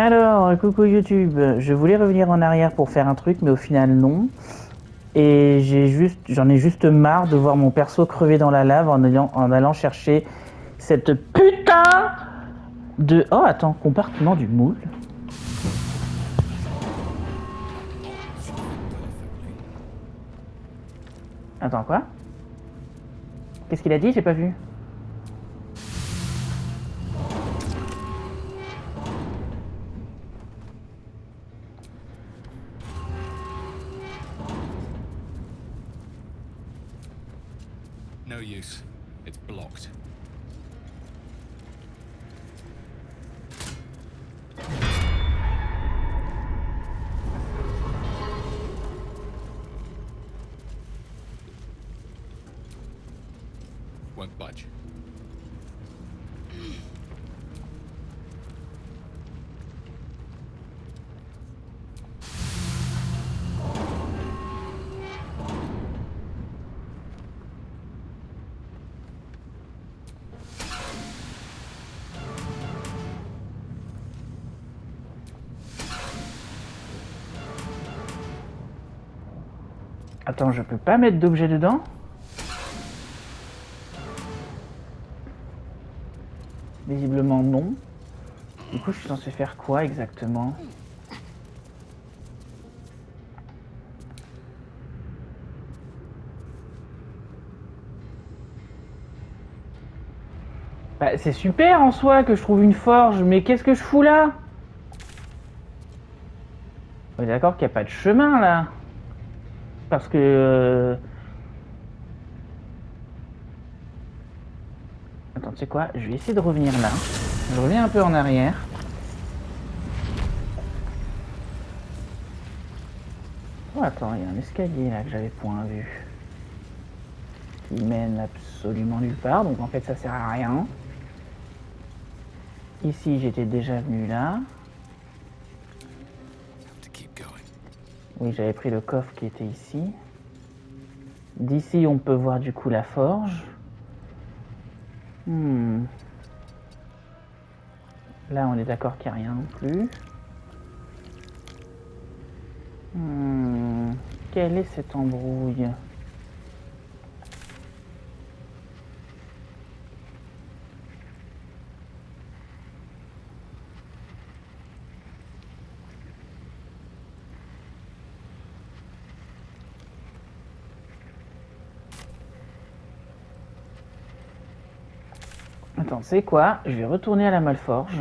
Alors, coucou YouTube, je voulais revenir en arrière pour faire un truc, mais au final non. Et j'en ai juste marre de voir mon perso crever dans la lave en allant chercher cette putain de... Oh, attends, compartiment du moule. Attends, quoi? Qu'est-ce qu'il a dit? J'ai pas vu. No use. It's blocked. Won't budge. Attends, je peux pas mettre d'objet dedans? Visiblement non. Du coup, je suis censé faire quoi exactement? Bah, c'est super en soi que je trouve une forge, mais qu'est-ce que je fous là? On est d'accord qu'il n'y a pas de chemin là. Parce que... Attends, tu sais quoi? Je vais essayer de revenir là. Je reviens un peu en arrière. Oh, attends, il y a un escalier là que j'avais point vu. Qui mène absolument nulle part, donc en fait ça sert à rien. Ici, j'étais déjà venu là. Oui, j'avais pris le coffre qui était ici. D'ici, on peut voir du coup la forge. Là, on est d'accord qu'il n'y a rien non plus. Quelle est cette embrouille? Attends, c'est quoi? Je vais retourner à la Malforge.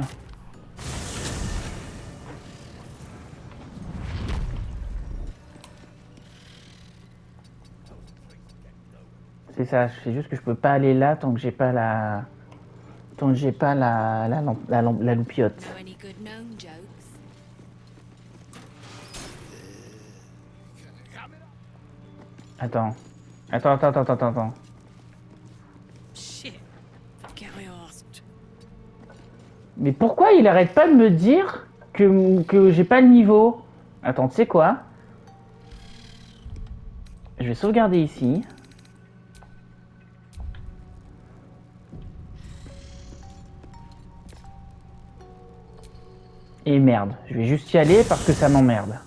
C'est ça, c'est juste que je peux pas aller là tant que j'ai pas la... Tant que j'ai pas la loupiote. Attends. Attends. Mais pourquoi il arrête pas de me dire que j'ai pas le niveau? Attends, tu sais quoi? Je vais sauvegarder ici. Et merde, je vais juste y aller parce que ça m'emmerde.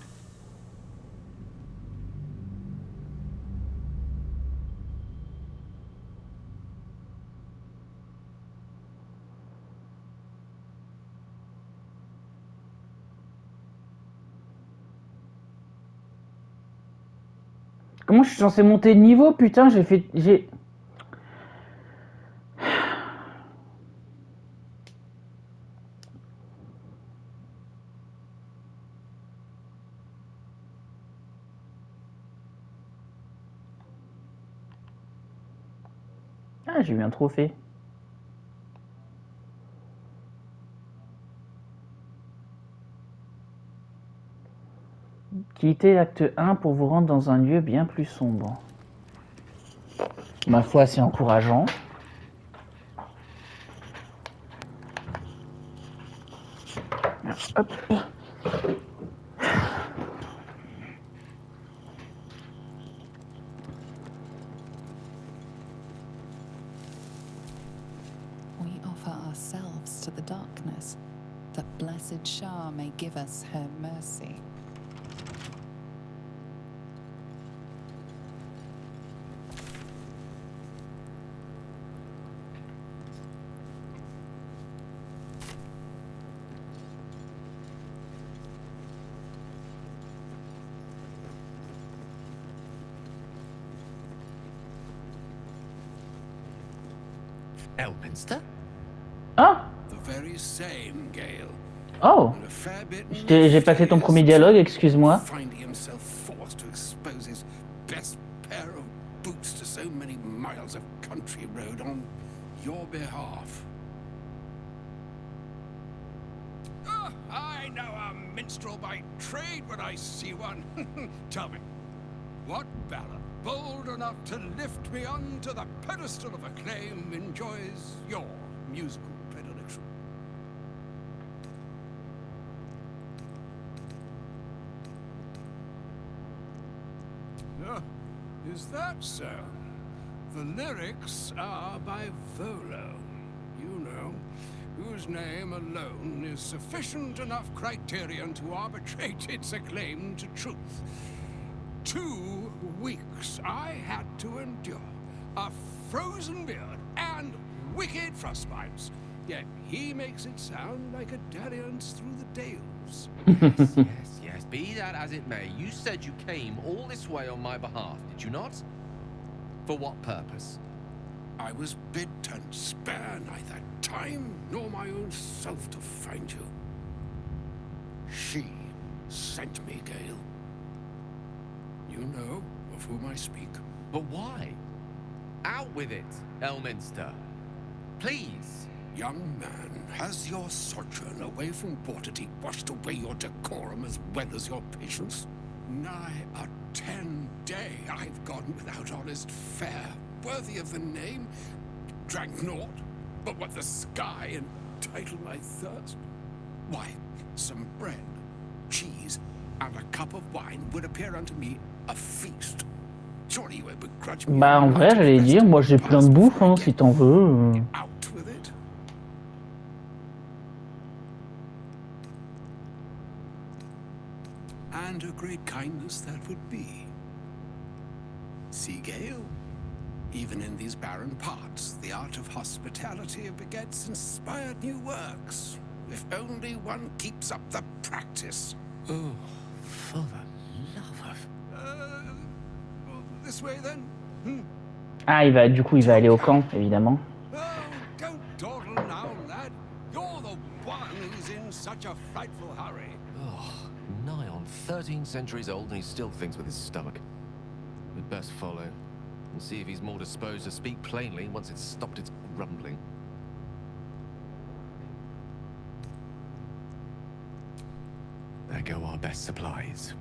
Comment je suis censé monter de niveau? Putain, j'ai... Ah, j'ai eu un trophée. Quittez l'acte 1 pour vous rendre dans un lieu bien plus sombre. Ma foi, c'est encourageant. Hop. We offer ourselves to the darkness, the blessed Good Shah may give us her mercy. Elminster? Ah! The very same, Gale. Oh! And a fair bit J'ai passé ton premier dialogue, excuse-moi. Finding himself forced to expose his best pair of boots to so many miles of country road on your behalf. Oh, I know a minstrel by trade when I see one. Tell me, what ballad, bold enough to lift me onto the pedestal of acclaim, enjoys your musical predilection? Oh, is that so? The lyrics are by Volo, you know, whose name alone is sufficient enough criterion to arbitrate its acclaim to truth. 2 weeks I had to endure a frozen beard and wicked frostbites, yet he makes it sound like a dalliance through the dales. Yes, be that as it may. You said you came all this way on my behalf, did you not? For what purpose? I was bid to spare neither time nor my own self to find you. She sent me, Gale. You know of whom I speak. But why? Out with it, Elminster. Please. Young man, has your sojourn away from Portity washed away your decorum as well as your patience? Nigh a 10-day I've gone without honest fare, worthy of the name. Drank naught, but what the sky entitled my thirst. Why, some bread, cheese, and a cup of wine would appear unto me a feast. Surely you would begrudge me. Bah, en vrai, j'allais dire, moi j'ai plein de bouffe, hein, si t'en veux. Out with it. And a great kindness that would be. See, Gale, even in these barren parts, the art of hospitality begets inspired new works. If only one keeps up the practice. Oh, for the love of... This way then? Ah, du coup, il va aller au camp, évidemment. Oh, don't dawdle now, lad. You're the one who's in such a frightful hurry. Oh, nigh on 13 centuries old and he still thinks with his stomach. We'd best follow and see if he's more disposed to speak plainly once it's stopped its grumbling. There go our best supplies.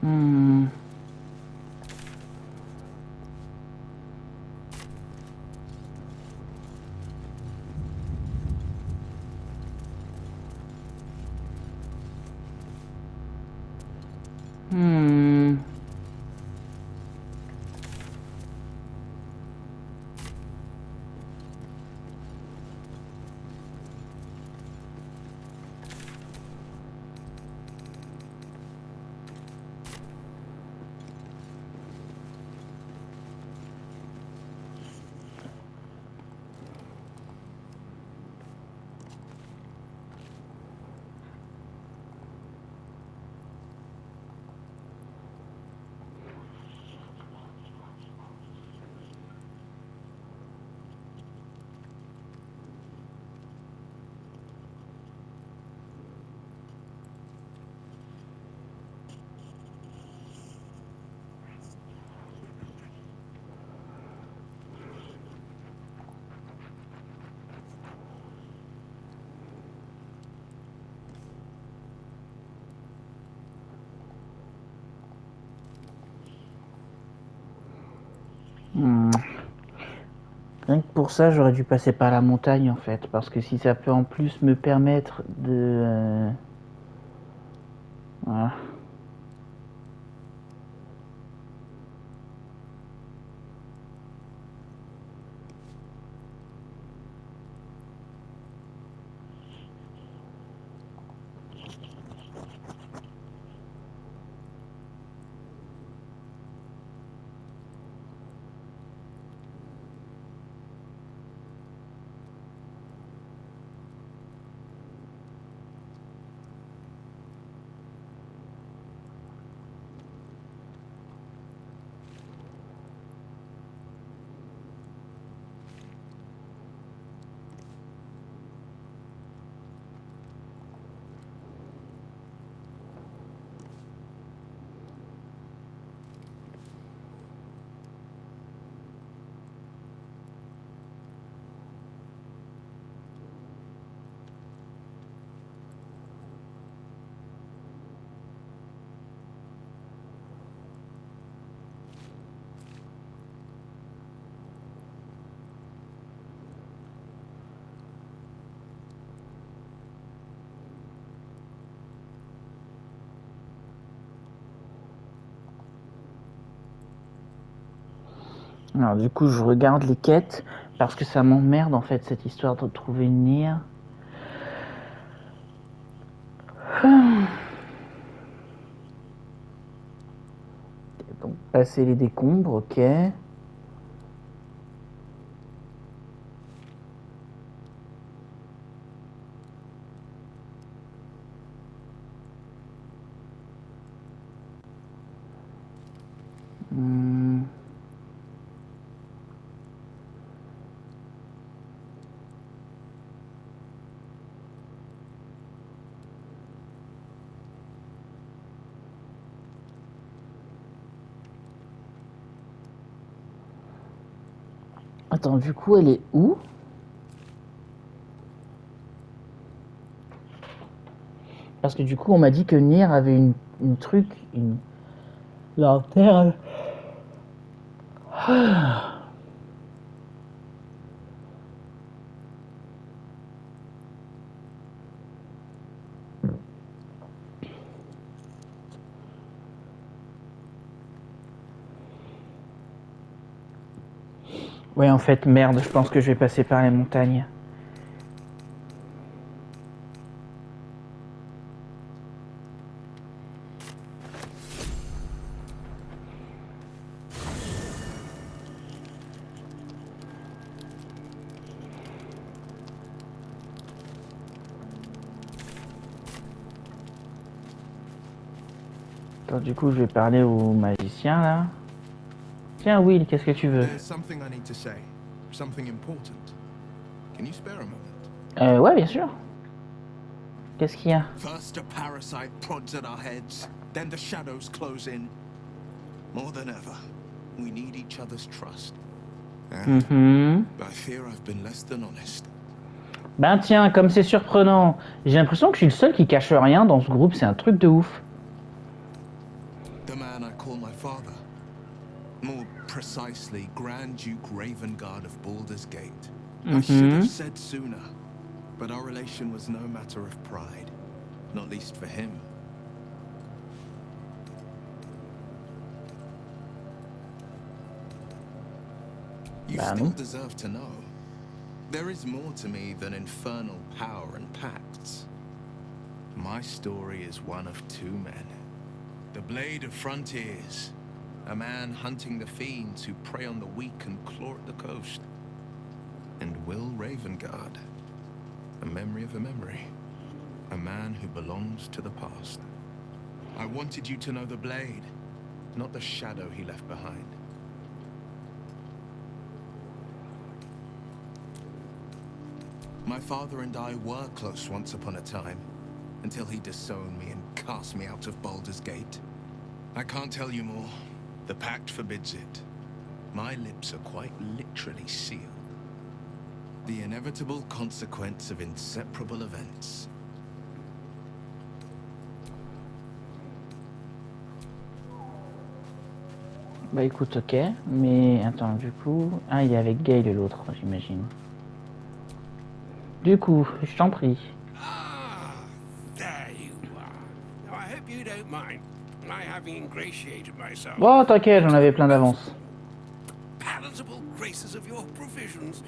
Hmm. Hmm. Rien que pour ça, j'aurais dû passer par la montagne en fait, parce que si ça peut en plus me permettre de... Voilà. Alors du coup, je regarde les quêtes parce que ça m'emmerde en fait cette histoire de trouver Nier. Donc passer les décombres, ok. Hmm. Attends, du coup, elle est où? Parce que du coup, on m'a dit que Nier avait une truc, une lanterne. Ouais, en fait, merde, je pense que je vais passer par les montagnes. Attends, du coup, je vais parler au magicien, là. Tiens, Will, qu'est-ce que tu veux? There's something I need to say. Something important. Can you spare a moment? Ouais, bien sûr. Qu'est-ce qu'il y a? First a parasite prods at our heads, then the shadows close in. More than ever, we need each other's trust. And I fear I've been less than honest. Ben tiens, comme c'est surprenant. J'ai l'impression que je suis le seul qui cache rien dans ce groupe, c'est un truc de ouf. The man I call my father. More precisely, Grand Duke Ravengard of Baldur's Gate. I should have said sooner, but our relation was no matter of pride, not least for him. You still deserve to know. There is more to me than infernal power and pacts. My story is one of two men. The Blade of Frontiers, a man hunting the fiends who prey on the weak and claw at the coast. And Will Ravengard, a memory of a memory. A man who belongs to the past. I wanted you to know the Blade, not the shadow he left behind. My father and I were close once upon a time, until he disowned me and cast me out of Baldur's Gate. I can't tell you more. The pact forbids it. My lips are quite literally sealed. The inevitable consequence of inseparable events. Bah écoute, ok, mais attends, du coup... Ah, il est avec Gale l'autre, j'imagine. Du coup, je t'en prie. Ah, there you are. Now I hope you don't mind my having ingratiated myself. Bon, t'inquiète, j'en avais plein d'avance. Palatable graces of your provisions.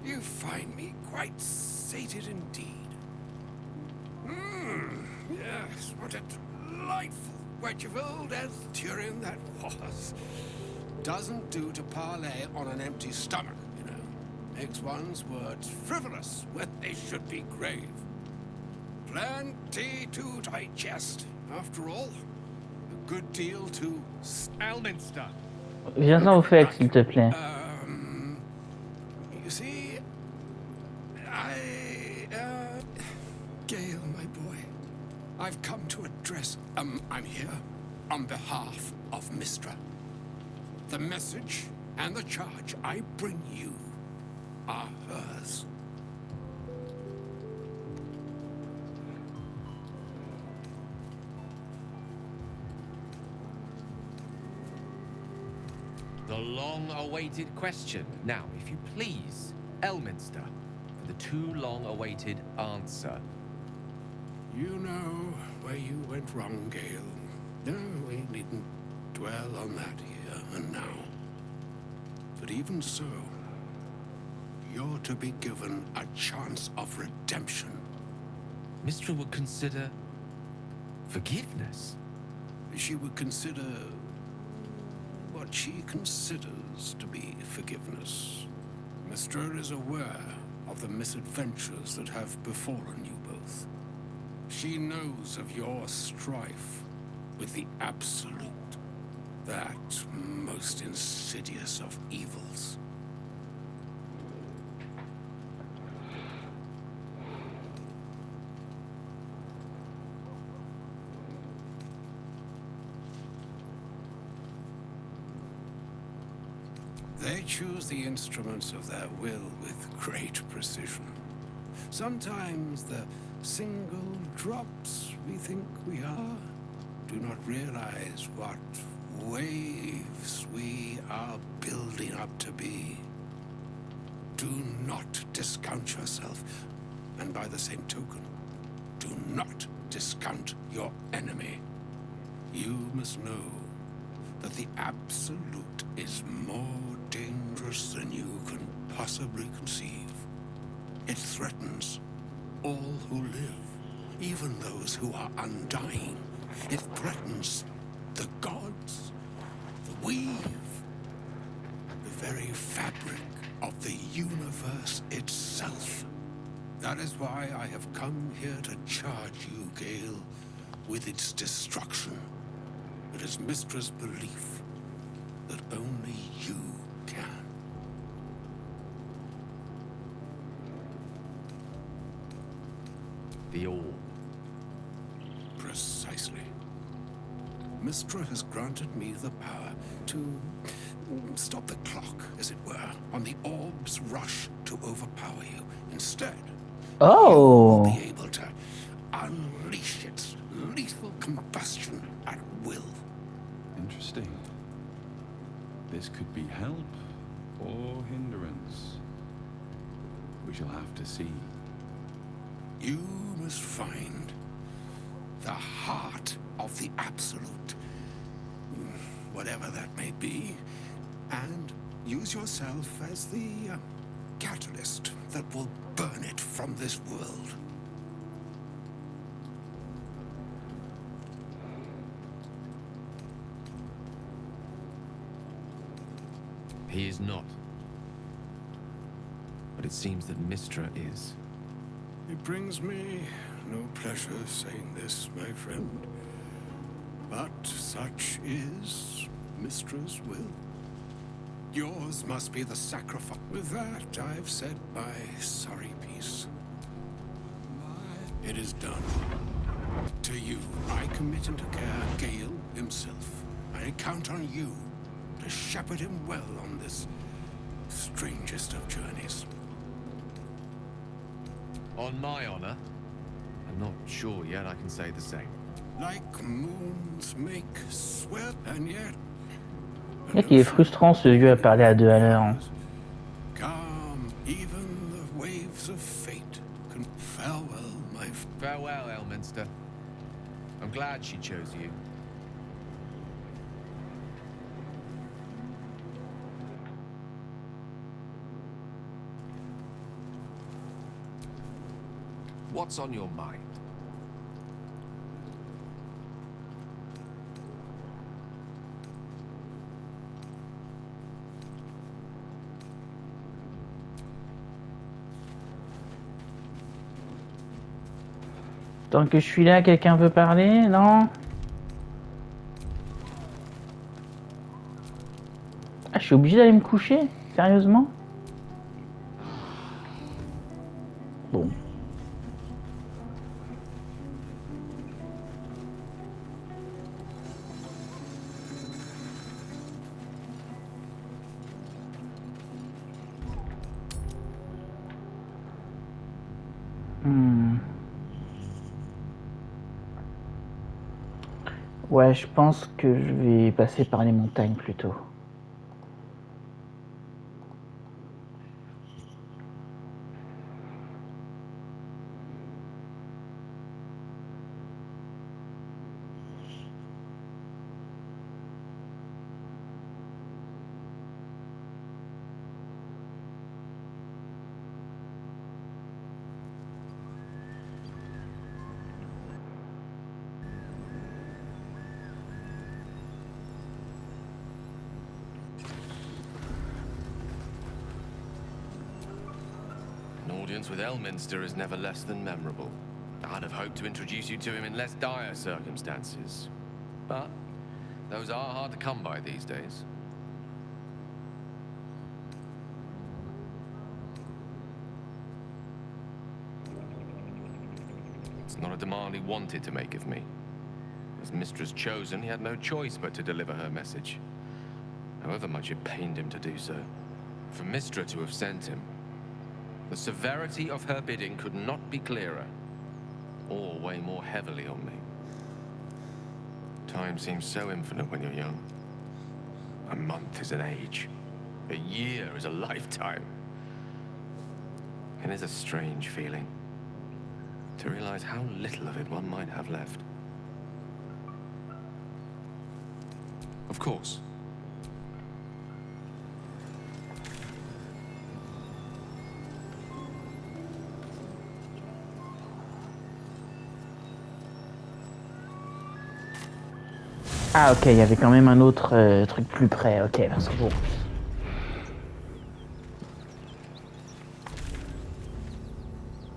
You find me quite sated indeed. Yes, what a delightful wedge of old Arthurian that was. Doesn't do to parley on an empty stomach, you know. Makes one's words frivolous when they should be grave. Plenty to digest, after all. A good deal to... Elminster. Viens-en au fait, s'il te plaît. You see, Gale, my boy, I've come to address, I'm here on behalf of Mistra. The message and the charge I bring you are hers. The long-awaited question. Now, if you please, Elminster, for the too long-awaited answer. You know where you went wrong, Gale. No, we needn't dwell on that here and now. But even so, you're to be given a chance of redemption. Mistra would consider forgiveness. She would consider what she considers to be forgiveness. Mistra is aware of the misadventures that have befallen you both. She knows of your strife with the Absolute, that most insidious of evils. They choose the instruments of their will with great precision. Sometimes the single drops we think we are do not realize what waves we are building up to be. Do not discount yourself, and by the same token, do not discount your enemy. You must know that the Absolute is more dangerous than you can possibly conceive. It threatens all who live, even those who are undying. It threatens the gods, the weave, the very fabric of the universe itself. That is why I have come here to charge you, Gale, with its destruction. It is Mistra's belief that only you can. The orb. Precisely. Mistra has granted me the power to stop the clock, as it were, on the orb's rush to overpower you. Instead, you will be able to unleash its lethal combustion at will. Interesting. This could be help or hindrance. We shall have to see. You must find the heart of the Absolute, whatever that may be, and use yourself as the catalyst that will burn it from this world. He is not. But it seems that Mistra is. It brings me no pleasure saying this, my friend. But such is Mistra's will. Yours must be the sacrifice. With that, I've said my sorry piece. It is done. To you, I commit into care Gale himself. I count on you to shepherd him well on this strangest of journeys. On my honor, I'm not sure yet I can say the same. Like moons make sweat, and yet. C'est vrai qu'il est frustrant ce vieux à parler à deux à l'heure. Calm, even the waves of fate can. Farewell, my. Farewell, Elminster. I'm glad she chose you. What's on your mind? Tant que je suis là, quelqu'un veut parler? Non? Ah, je suis obligé d'aller me coucher? Sérieusement? Bon. Ouais, je pense que je vais passer par les montagnes plutôt. acquaintance with Elminster is never less than memorable. I'd have hoped to introduce you to him in less dire circumstances. But those are hard to come by these days. It's not a demand he wanted to make of me. As Mistress Chosen, he had no choice but to deliver her message, however much it pained him to do so. For Mistra to have sent him, the severity of her bidding could not be clearer, or weigh more heavily on me. Time seems so infinite when you're young. A month is an age. A year is a lifetime. It is a strange feeling to realize how little of it one might have left. Of course. Ah ok, il y avait quand même un autre truc plus près. Ok, parce que bon.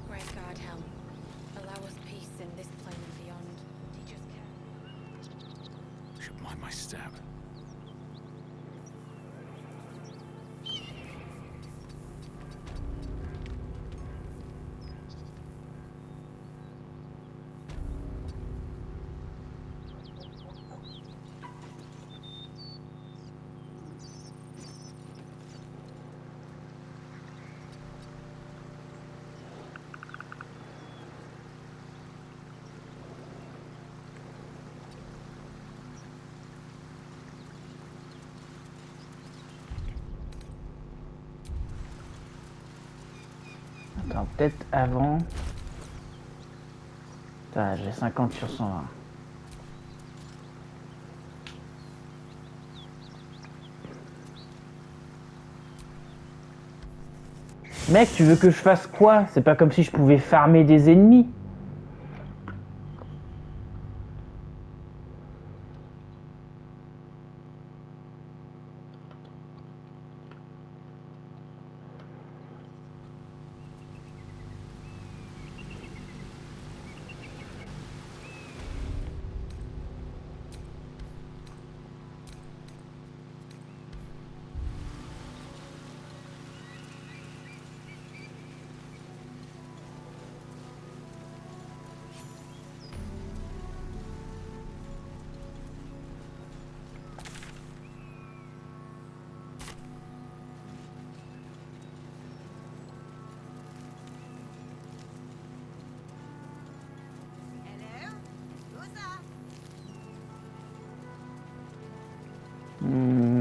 Great God, Helm. Allow us peace in this plane and beyond. Teach us care. Should mind my step. Attends, peut-être avant. Putain, j'ai 50 sur 120. Mec, tu veux que je fasse quoi? C'est pas comme si je pouvais farmer des ennemis.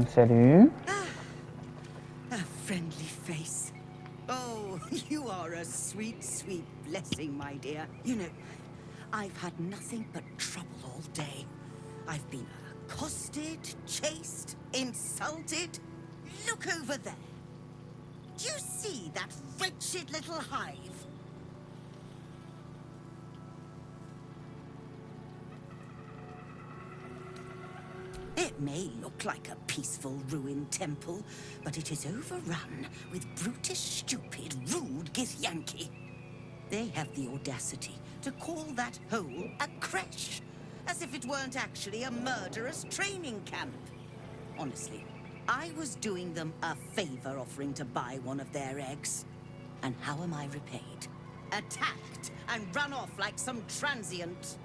Salut. A friendly face. Oh, you are a sweet, sweet blessing, my dear. You know, I've had nothing but trouble all day. I've been accosted, chased, insulted. Look over there. Do you see that wretched little hive? It may look like a peaceful ruined temple, but it is overrun with brutish, stupid, rude Githyanki. They have the audacity to call that hole a creche, as if it weren't actually a murderous training camp. Honestly, I was doing them a favor offering to buy one of their eggs. And how am I repaid? Attacked and run off like some transient.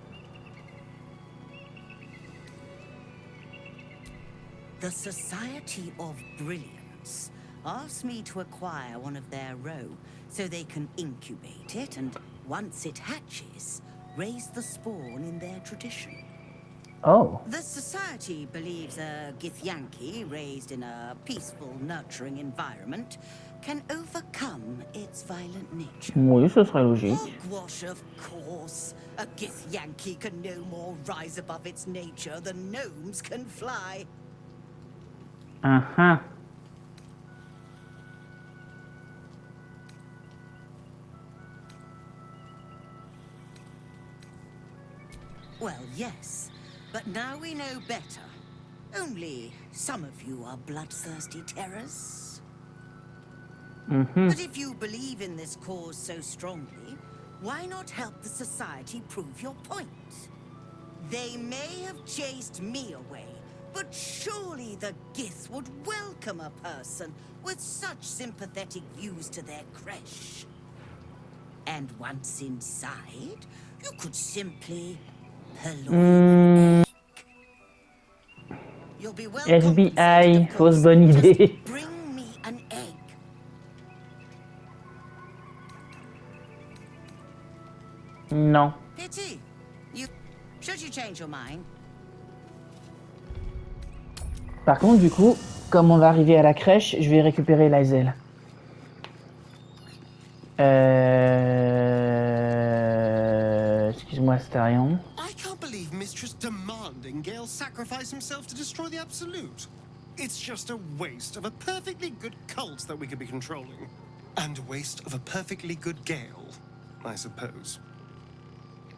The Society of Brilliance asked me to acquire one of their roe so they can incubate it and, once it hatches, raise the spawn in their tradition. Oh. The Society believes a Githyanki raised in a peaceful, nurturing environment can overcome its violent nature. Oui, ce serait logique. Hogwash, of course. A Githyanki can no more rise above its nature than gnomes can fly. Uh-huh. Well, yes, but now we know better. Only some of you are bloodthirsty terrors. But if you believe in this cause so strongly, why not help the society prove your point? They may have chased me away, but surely the Gith would welcome a person with such sympathetic views to their creche. And once inside, you could simply purloin. You'll be well compensated, FBI, of fausse course. bonne Just idée. bring me an egg. Non. Pity. Should you change your mind? Par contre, du coup, comme on va arriver à la crèche, je vais récupérer Lae'zel. Excuse-moi, Starion. I can't believe Mistress demanding Gale sacrifice himself to destroy the Absolute. It's just a waste of a perfectly good cult that we could be controlling. And a waste of a perfectly good Gale, I suppose.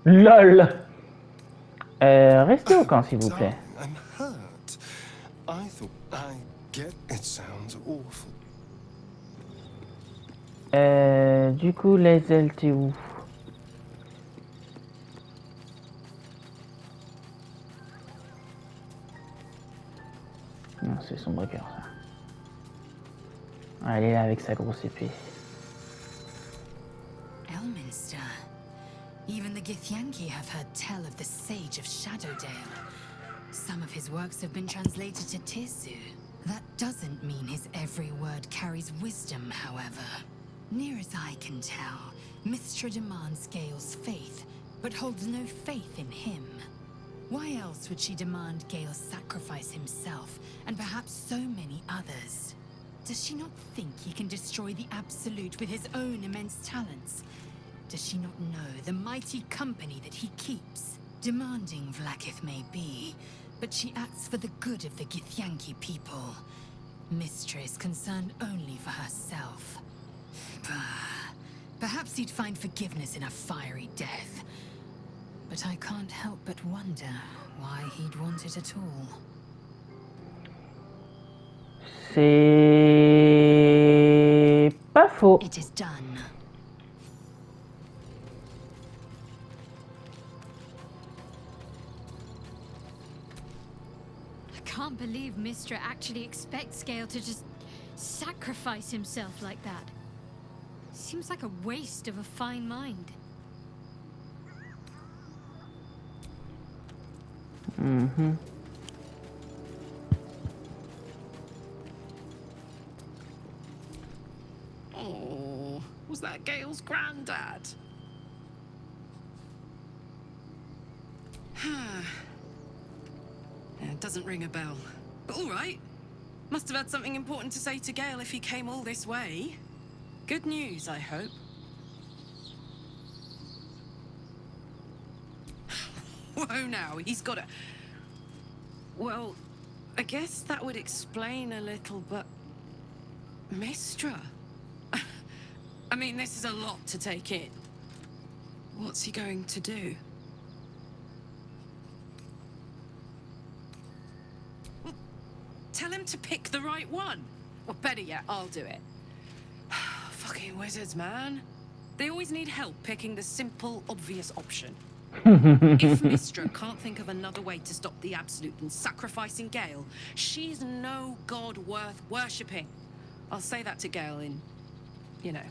LOL. Restez au camp, s'il vous plaît. I'm hurt. I get it sounds awful. Du coup, Lae'zel, t'es où? Non, c'est son breaker, ça. Elle est là avec sa grosse épée. Elminster. Even the Githyanki have heard tell of the Sage of Shadowdale. Some of his works have been translated to Tirsu. That doesn't mean his every word carries wisdom, however. Near as I can tell, Mystra demands Gale's faith, but holds no faith in him. Why else would she demand Gale sacrifice himself, and perhaps so many others? Does she not think he can destroy the Absolute with his own immense talents? Does she not know the mighty company that he keeps? Demanding Vlaakith may be, but she acts for the good of the Githyanki people. Mystra is concerned only for herself. Perhaps he'd find forgiveness in a fiery death. But I can't help but wonder why he'd want it at all. C'est pas faux. It is done. I can't believe Mystra actually expects Gale to just sacrifice himself like that. Seems like a waste of a fine mind. Oh, was that Gale's granddad? It doesn't ring a bell. But all right. Must have had something important to say to Gale if he came all this way. Good news, I hope. Whoa now, he's got a... Well, I guess that would explain a little, but... Mystra? I mean, this is a lot to take in. What's he going to do? Well, tell him to pick the right one. Or better yet, I'll do it. Fucking wizards, man. They always need help picking the simple, obvious option. If Mystra can't think of another way to stop the Absolute than sacrificing Gale, she's no god worth worshipping. I'll say that to Gale in, you know,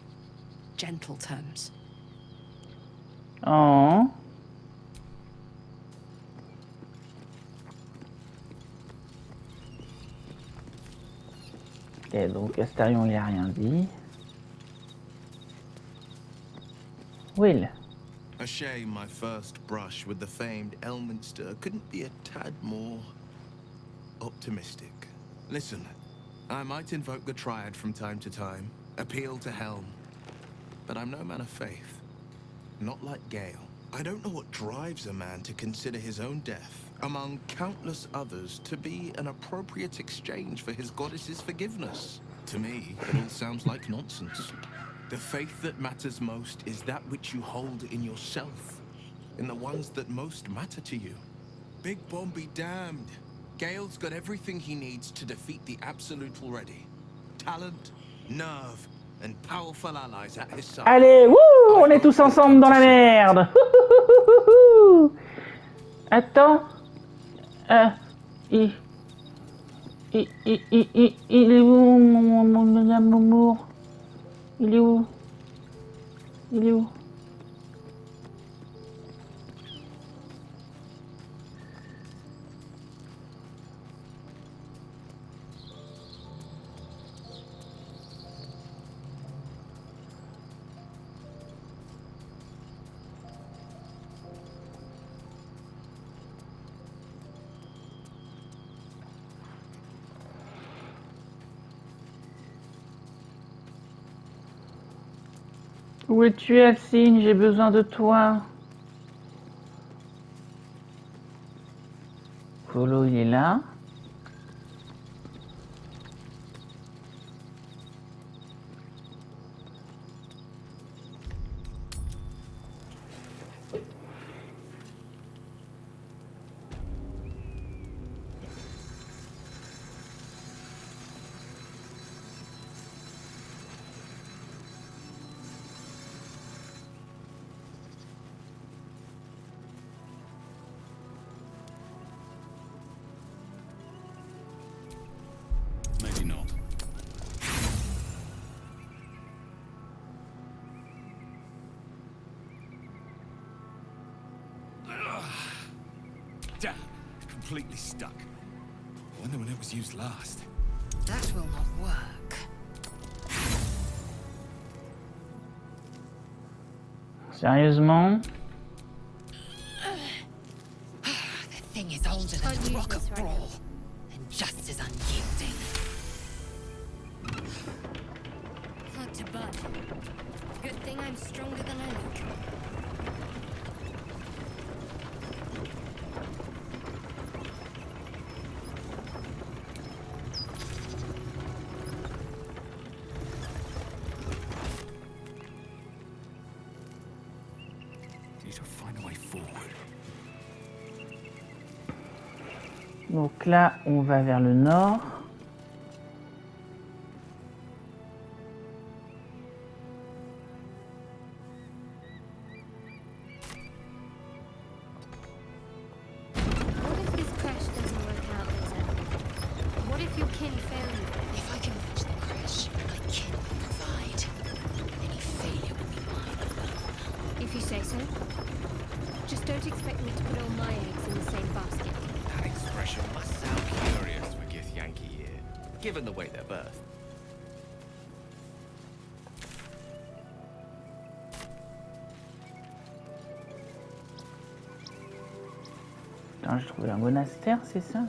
gentle terms. Oh. Et donc, Astarion, il a rien dit. Will. A shame my first brush with the famed Elminster couldn't be a tad more optimistic. Listen, I might invoke the Triad from time to time, appeal to Helm, but I'm no man of faith. Not like Gale. I don't know what drives a man to consider his own death, among countless others, to be an appropriate exchange for his goddess's forgiveness. To me, it all sounds like nonsense. The faith that matters most is that which you hold in yourself, in the ones that most matter to you. Big Bomb be damned. Gale's got everything he needs to defeat the Absolute already. Talent, nerve, and powerful allies at his side. Allez, wouh, on est tous ensemble dans la merde. Attends. Il est où, mon amour? Il est où? Il est où? Où es-tu, Alcine? J'ai besoin de toi. Polo, il est là. Maybe not. Damn, completely stuck. I wonder when it was used last. That will not work. Sérieusement? The thing is older than a rock of brawl, and just as unyielding. Hard to budge. Good thing I'm stronger than I look. Need to find a way forward. Donc là, on va vers le nord. What if this crash doesn't work out, Lisa? What if your kin fail you? If I can reach the crash, my kin will provide. Any failure will be mine. If you say so. Just don't expect me to put all my eggs in the same basket. That expression must sound curious for Githyanki here, given the way they're birthed. Putain, j'ai trouvé un monastère, c'est ça?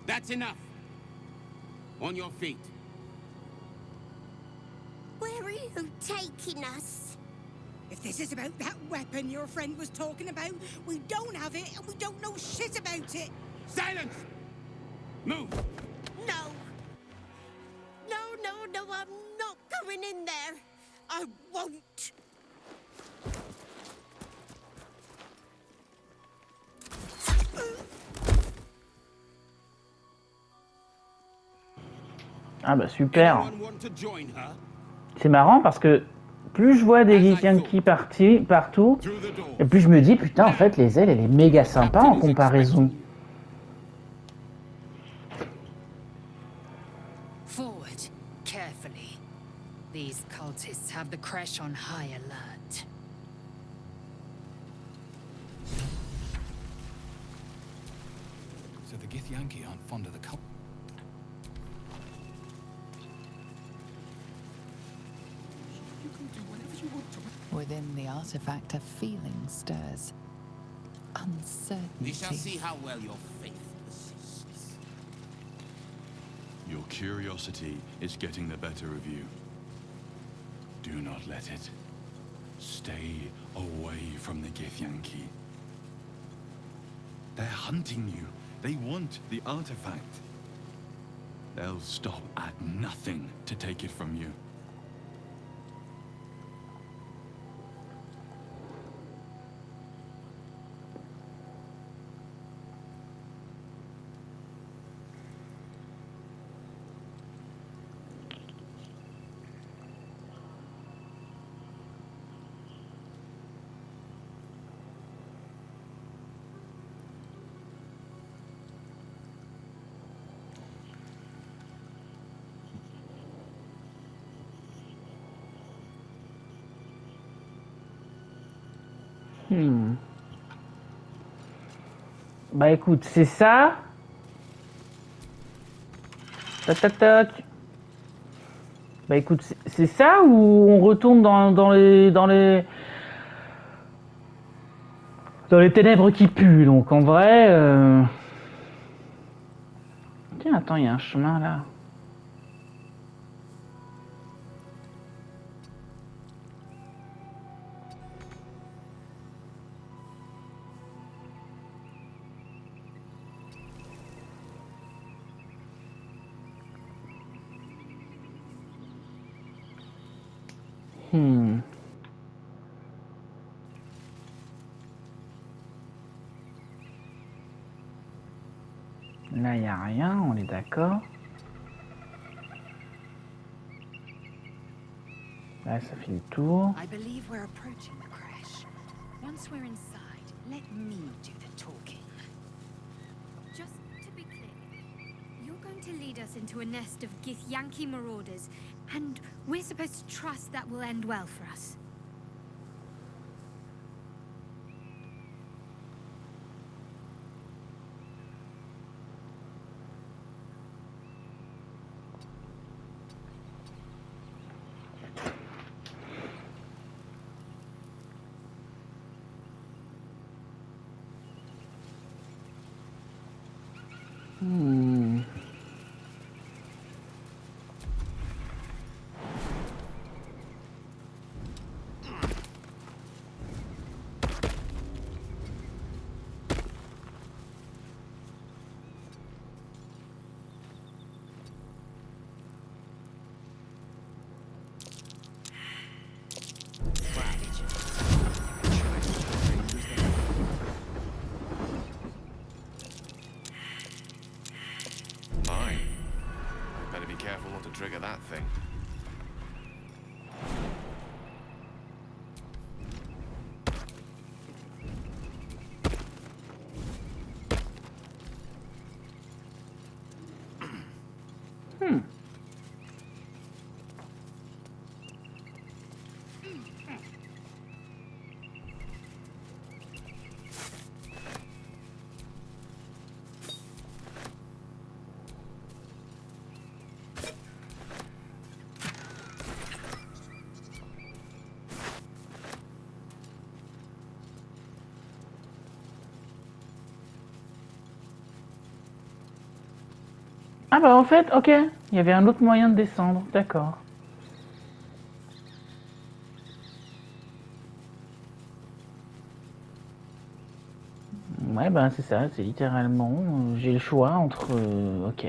That's enough. On your feet. Where are you taking us? If this is about that weapon your friend was talking about, we don't have it and we don't know shit about it. Silence! Move! No. No, I'm not going in there. I won't. Ah bah super. Anyone want to join her? C'est marrant parce que plus je vois des Githyanki partout, et plus je me dis putain en fait les ailes elle est méga sympa en comparaison. Forward, carefully. These cultists have the crash on high alert. So the Githyanki aren't fond of the cult. You can do whatever you want to it. Within the artifact, a feeling stirs. We shall see Uncertainty. how well your faith persists. Your curiosity is getting the better of you. Do not let it. Stay away from the Githyanki. They're hunting you. They want the artifact. They'll stop at nothing to take it from you. Bah écoute, c'est ça. Tac tac tac. Bah écoute, c'est ça ou on retourne dans les ténèbres qui puent. Donc en vrai... Tiens, attends, il y a un chemin là. Là, il n'y a rien, on est d'accord. Là, ça fait le tour. I believe we're approaching the crash. Once we're inside, let me do the talking. Just to be clear, you're going to lead us into a nest of Githyanki marauders, and we're supposed to trust that will end well for us. Fine. Better be careful not to trigger that thing. Ah bah en fait, ok, il y avait un autre moyen de descendre, d'accord. Ouais bah c'est ça, c'est littéralement, j'ai le choix entre... ok.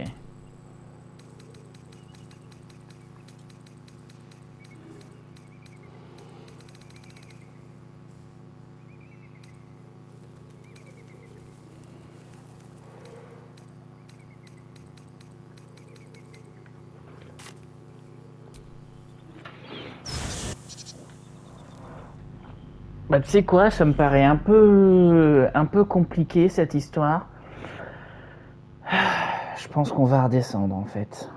Bah tu sais quoi, ça me paraît un peu compliqué cette histoire. Je pense qu'on va redescendre en fait.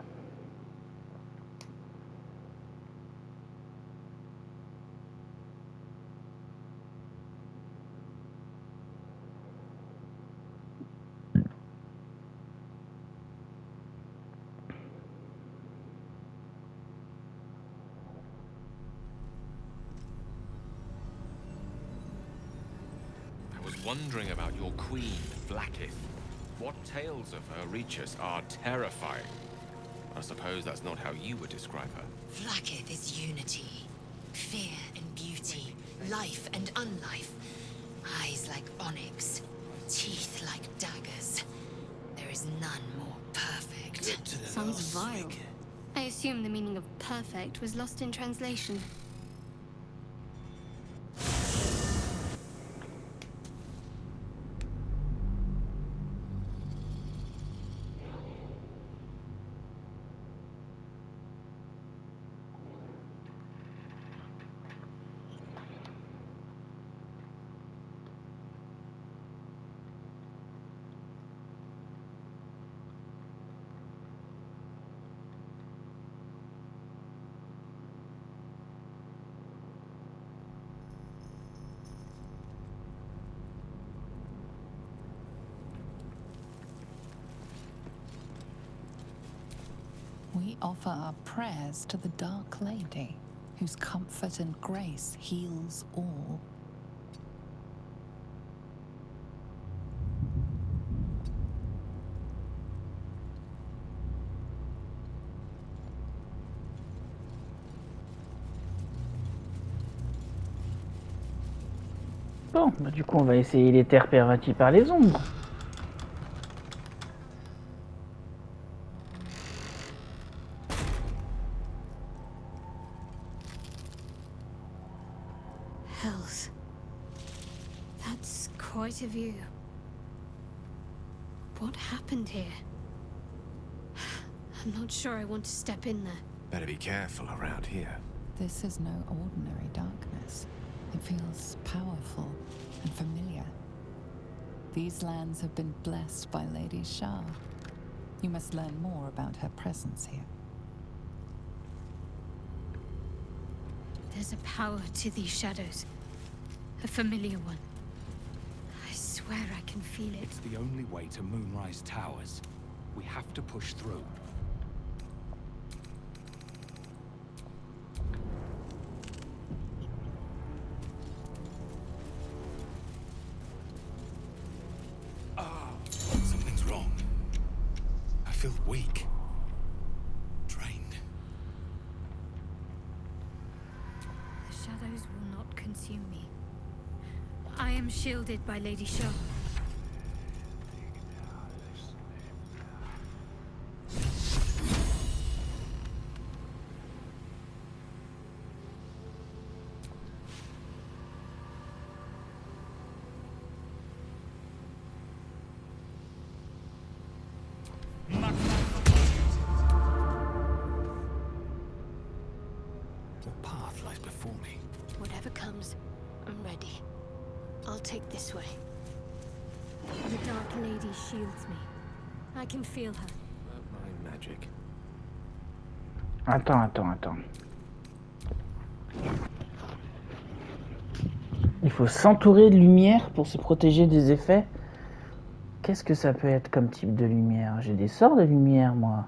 wondering about your queen, Blackith. What tales of her reach us are terrifying. I suppose that's not how you would describe her. Blackith is unity. Fear and beauty. Life and unlife. Eyes like onyx. Teeth like daggers. There is none more perfect. Sounds vile. I assume the meaning of perfect was lost in translation. We offer our prayers to the Dark Lady, whose comfort and grace heals all. Bon, bah du coup, on va essayer les terres perverties par les ombres. Hells. That's quite a view. What happened here? I'm not sure I want to step in there. Better be careful around here. This is no ordinary darkness. It feels powerful and familiar. These lands have been blessed by Lady Shah. You must learn more about her presence here. There's a power to these shadows. A familiar one. I swear I can feel it. It's the only way to Moonrise Towers. We have to push through. Something's wrong. I feel weak. Drained. The shadows will not consume me. I am shielded by Lady Shah. The path lies before me. Whatever comes, I'm ready. I'll take this way. The Dark Lady shields me. I can feel her. My magic. Attends. Il faut s'entourer de lumière pour se protéger des effets. Qu'est-ce que ça peut être comme type de lumière? J'ai des sorts de lumière, moi.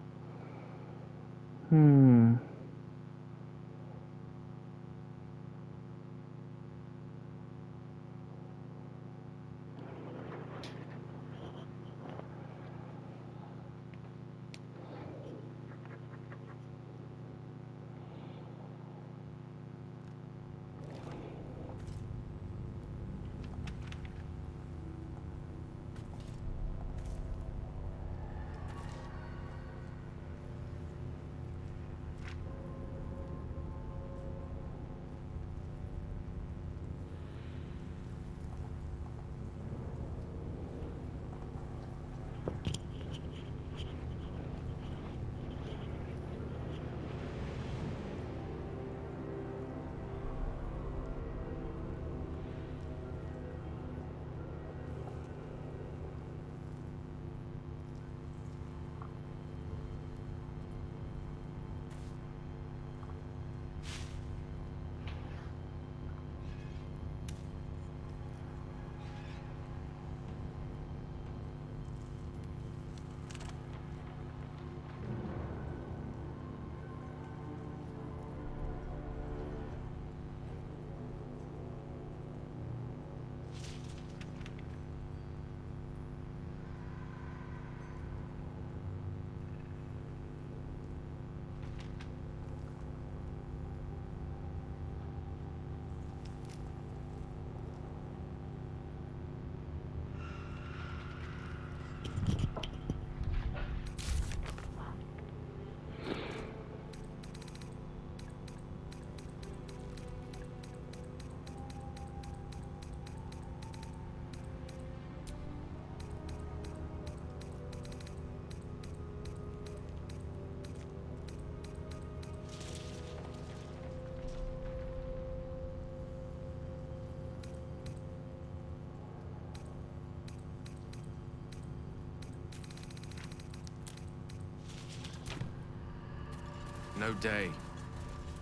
No day,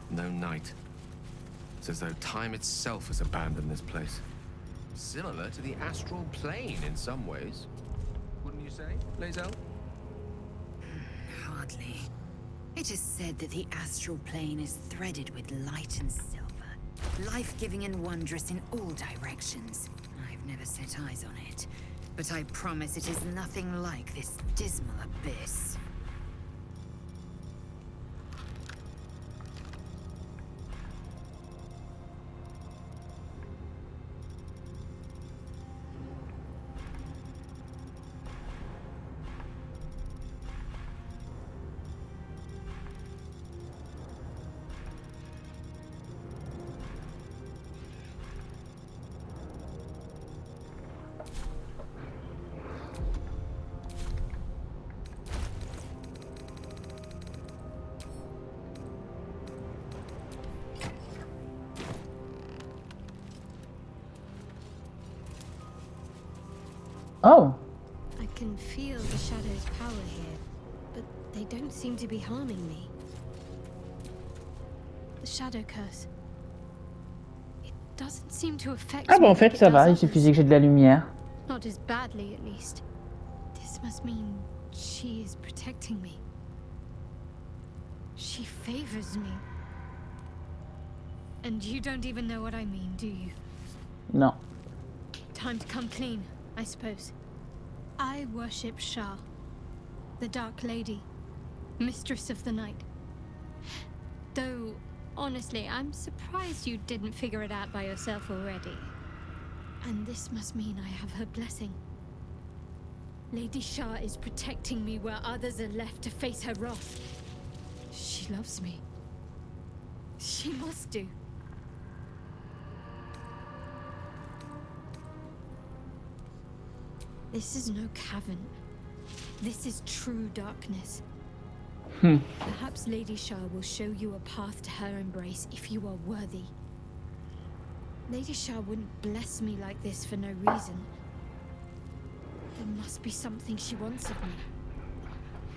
no night. It's as though time itself has abandoned this place. Similar to the astral plane in some ways. Wouldn't you say, Lae'zel? Hardly. It is said that the astral plane is threaded with light and silver, life-giving and wondrous in all directions. I've never set eyes on it, but I promise it is nothing like this dismal abyss. Oh! I can feel the shadow's power here, but they don't seem to be harming me. The shadow curse. It doesn't seem to affect Ah bah me en fait like it ça does va, il others. suffisait que j'ai de la lumière. Not as badly, at least. This must mean she is protecting me. She favors me. And you don't even know what I mean, do you? Non. Time to come clean, I suppose. I worship Shah, the Dark Lady, Mistress of the Night. Though, honestly, I'm surprised you didn't figure it out by yourself already. And this must mean I have her blessing. Lady Shah is protecting me where others are left to face her wrath. She loves me. She must do. This is no cavern. This is true darkness. Perhaps Lady Shah will show you a path to her embrace if you are worthy. Lady Shah wouldn't bless me like this for no reason. There must be something she wants of me.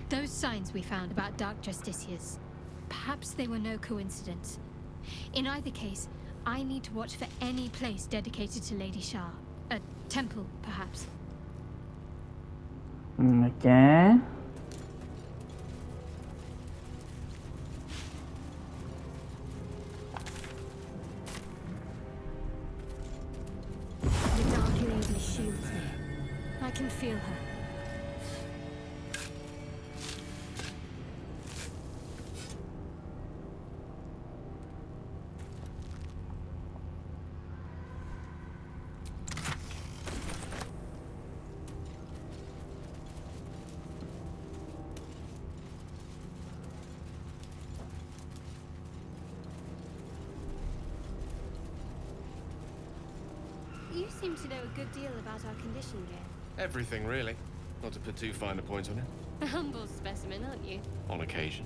Those signs we found about Dark Justiciars, perhaps they were no coincidence. In either case, I need to watch for any place dedicated to Lady Shah. A temple, perhaps. Ok. The Dark Lady shields me. I can feel her. You seem to know a good deal about our condition, Gale. Everything, really. Not to put too fine a point on it. A humble specimen, aren't you? On occasion.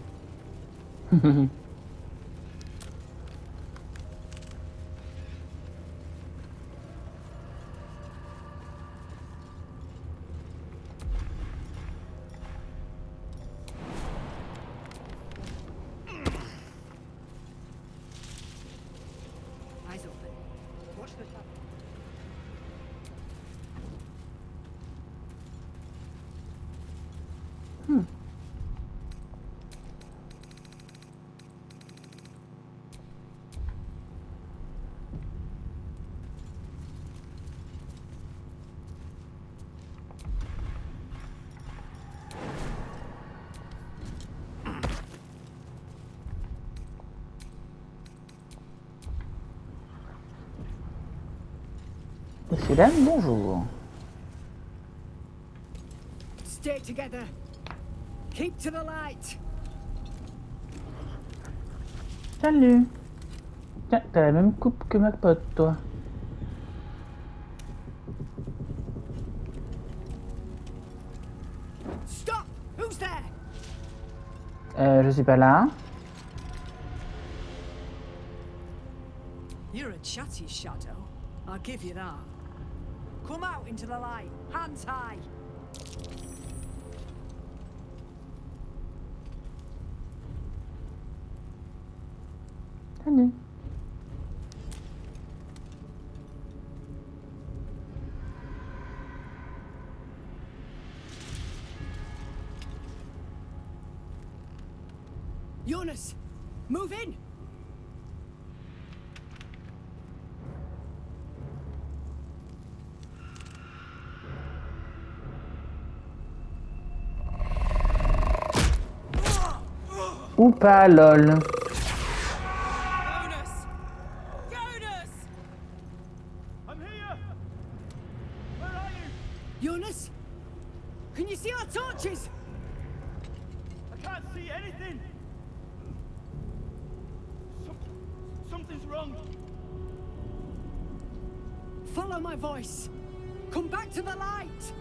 Eyes open. Watch the top. Messieurs, dames, bonjour. Stay together. Keep to the light. Salut. Tiens, t'as la même coupe que ma pote, toi. Stop! Who's there? Je suis pas là. You're a chatty shadow. I'll give you that. Come out into the light. Hands high. Salut. Jonas, move in. Ou pas, lol. Jonas! Jonas! I'm here! Where are you? Jonas? Can you see our torches? I can't see anything! Something's wrong. Follow my voice. Come back to the light.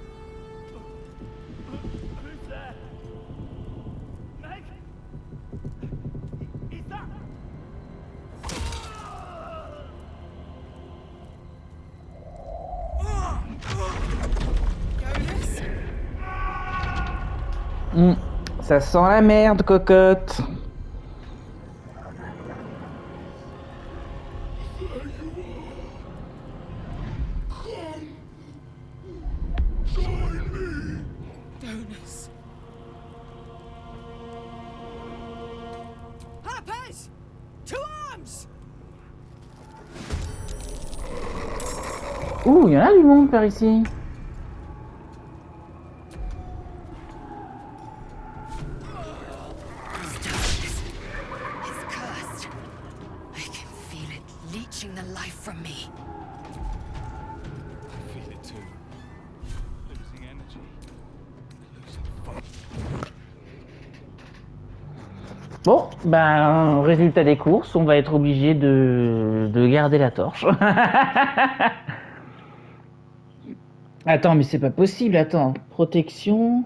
Who's there? Meg? Is that... Ça sent la merde, cocotte. Jonas. Harpers! To arms! Ouh, il y en a du monde par ici. It's cursed. I can feel it leeching the life from me. I feel it too. Losing energy. Losing fun. Bon, ben, résultat des courses, on va être obligé de garder la torche. Attends, mais c'est pas possible, attends. Protection...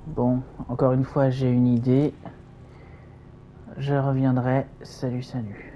Bon, encore une fois, j'ai une idée. Je reviendrai. Salut, salut.